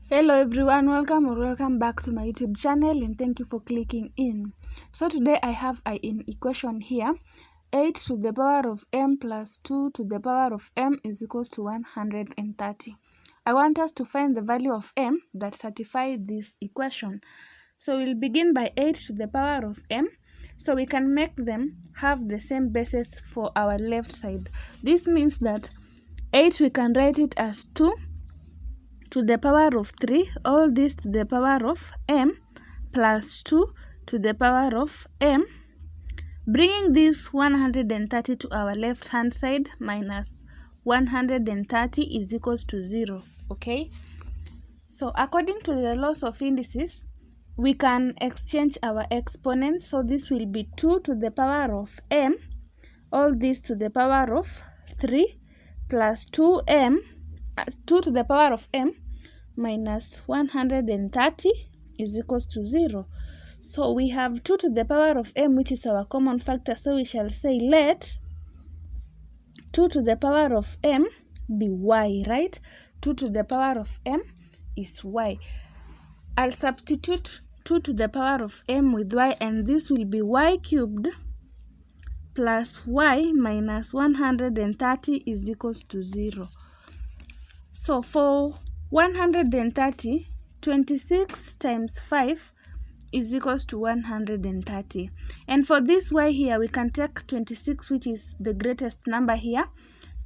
Hello everyone, welcome back to my YouTube channel, and thank you for clicking in. So today I have an equation here. 8 to the power of m plus 2 to the power of m is equals to 130. I want us to find the value of m that satisfies this equation. So we'll begin by 8 to the power of m, so we can make them have the same basis for our left side. This means that 8 we can write it as 2 to the power of 3, all this to the power of m, plus 2 to the power of m, bringing this 130 to our left hand side, minus 130 is equals to 0. Okay, so according to the laws of indices, we can exchange our exponents. So this will be 2 to the power of m, all this to the power of 3, plus 2m, 2 to the power of m minus 130 is equals to 0. So we have 2 to the power of m, which is our common factor. So we shall say let 2 to the power of m be y, right? 2 to the power of m is y. I'll substitute 2 to the power of m with y, and this will be y cubed plus y minus 130 is equals to 0. So for 130, 26 times 5 is equals to 130. And for this y here, we can take 26, which is the greatest number here.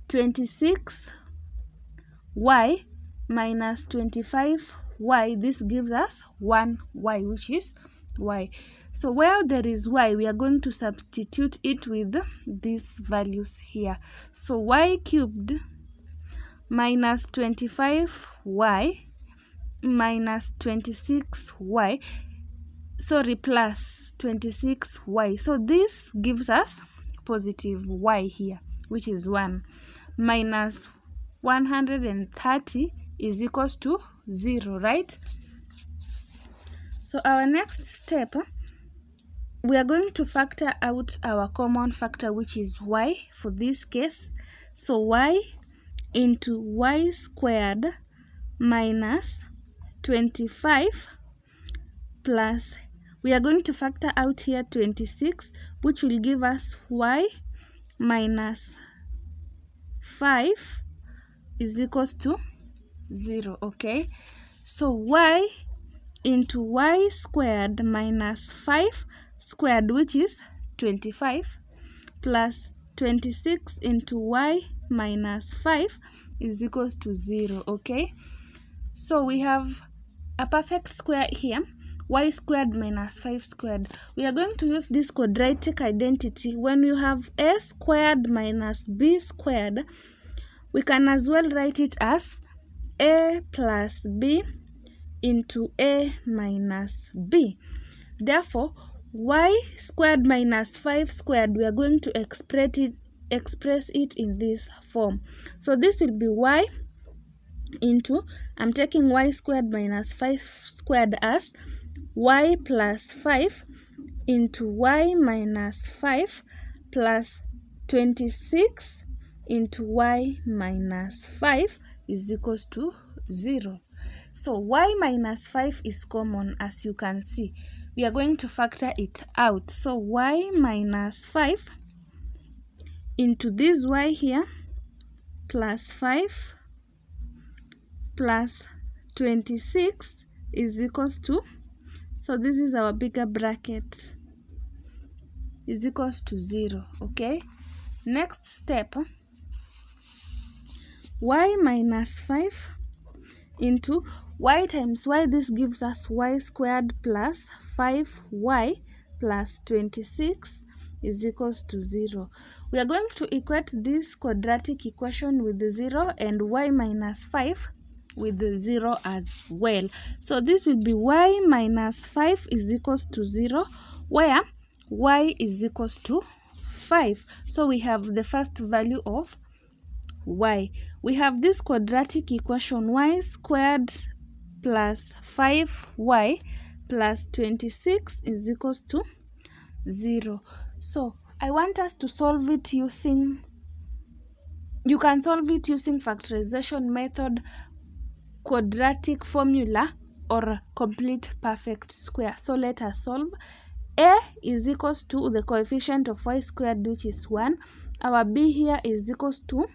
26y minus 25y, this gives us 1y, which is y. So where there is y, we are going to substitute it with these values here. So y cubed minus 25y minus 26y, sorry, plus 26y. So this gives us positive y here, which is 1, minus 130 is equals to 0, right? So our next step, we are going to factor out our common factor, which is y for this case. So y into y squared minus 25 plus, we are going to factor out here 26, which will give us y minus 5 is equals to 0. Okay, so y into y squared minus 5 squared, which is 25, plus 26 into y minus 5 is equals to 0. Okay, so we have a perfect square here, y squared minus 5 squared. We are going to use this quadratic identity. When you have a squared minus b squared, we can as well write it as a plus b into a minus b. Therefore, y squared minus 5 squared, we are going to express it in this form. So this will be y into, I'm taking y squared minus 5 squared as y plus 5 into y minus 5 plus 26 into y minus 5 is equals to 0. So y minus 5 is common, as you can see. We are going to factor it out. So y minus 5 into this y here plus 5 plus 26 is equals to, so this is our bigger bracket, is equals to 0. Okay, next step, y minus 5 into y times y, this gives us y squared plus 5y plus 26 is equals to 0. We are going to equate this quadratic equation with the 0 and y minus 5 with the 0 as well. So this will be y minus 5 is equals to 0, where y is equals to 5. So we have the first value of y. We have this quadratic equation, y squared plus 5y plus 26 is equals to 0. So I want us to solve it using, you can solve it using factorization method, quadratic formula or complete perfect square. So let us solve. A is equals to the coefficient of y squared, which is 1. Our B here is equals to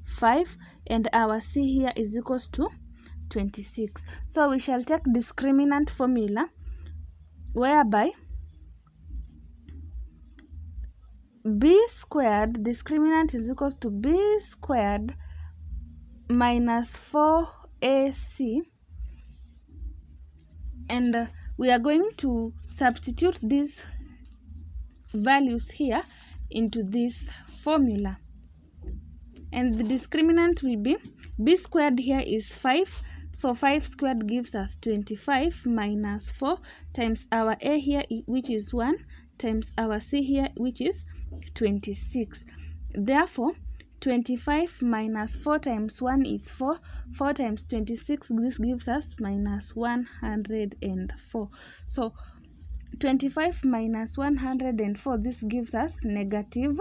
5, and our C here is equals to 26. So we shall take discriminant formula, whereby B squared, discriminant is equals to B squared minus 4AC, and we are going to substitute these values here into this formula, and the discriminant will be B squared here is 5, so 5 squared gives us 25 minus 4 times our A here, which is 1, times our C here, which is 26. Therefore 25 minus 4 times 1 is 4. 4 times 26, this gives us minus 104. So 25 minus 104, this gives us negative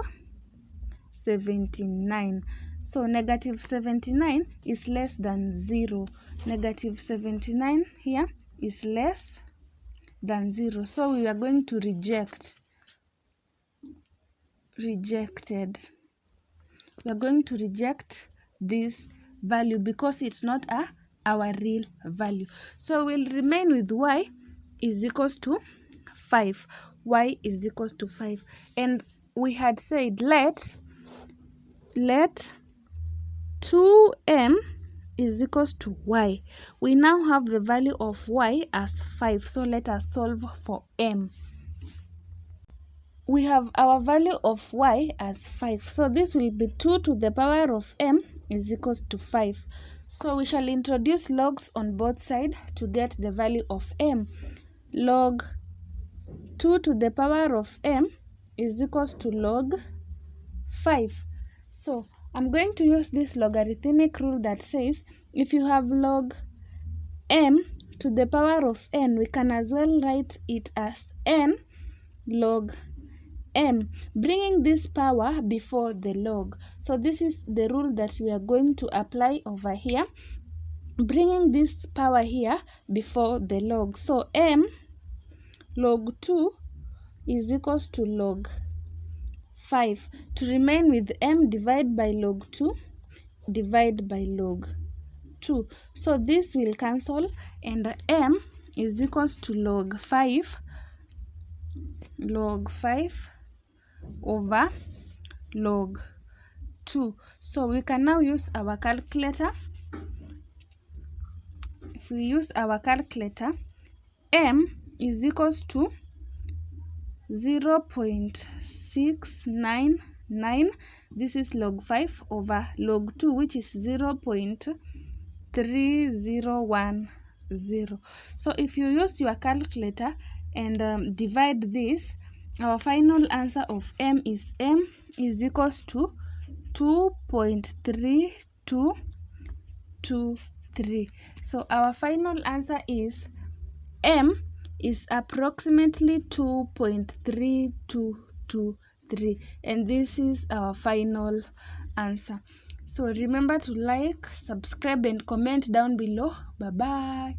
79. So negative 79 is less than 0. Negative 79 here is less than 0. So we are going to rejected. We are going to reject this value because it's not our real value. So we'll remain with y is equals to 5. Y is equals to 5. And we had said let 2m is equals to y. We now have the value of y as 5. So let us solve for m. We have our value of y as 5. So this will be 2 to the power of m is equals to 5. So we shall introduce logs on both sides to get the value of m. Log 2 to the power of m is equals to log 5. So I'm going to use this logarithmic rule that says if you have log m to the power of n, we can as well write it as n log m, bringing this power before the log. So this is the rule that we are going to apply over here, bringing this power here before the log. So m log 2 is equals to log 5. To remain with m, divide by log 2, divide by log 2. So this will cancel, and m is equals to log 5 over log 2. So we can now use our calculator. If we use our calculator, m is equals to 0.699. This is log 5 over log 2, which is 0.3010. So if you use your calculator and divide this, our final answer of m is equals to 2.3223. So our final answer is m is approximately 2.3223, and this is our final answer. So remember to like, subscribe, and comment down below. Bye bye.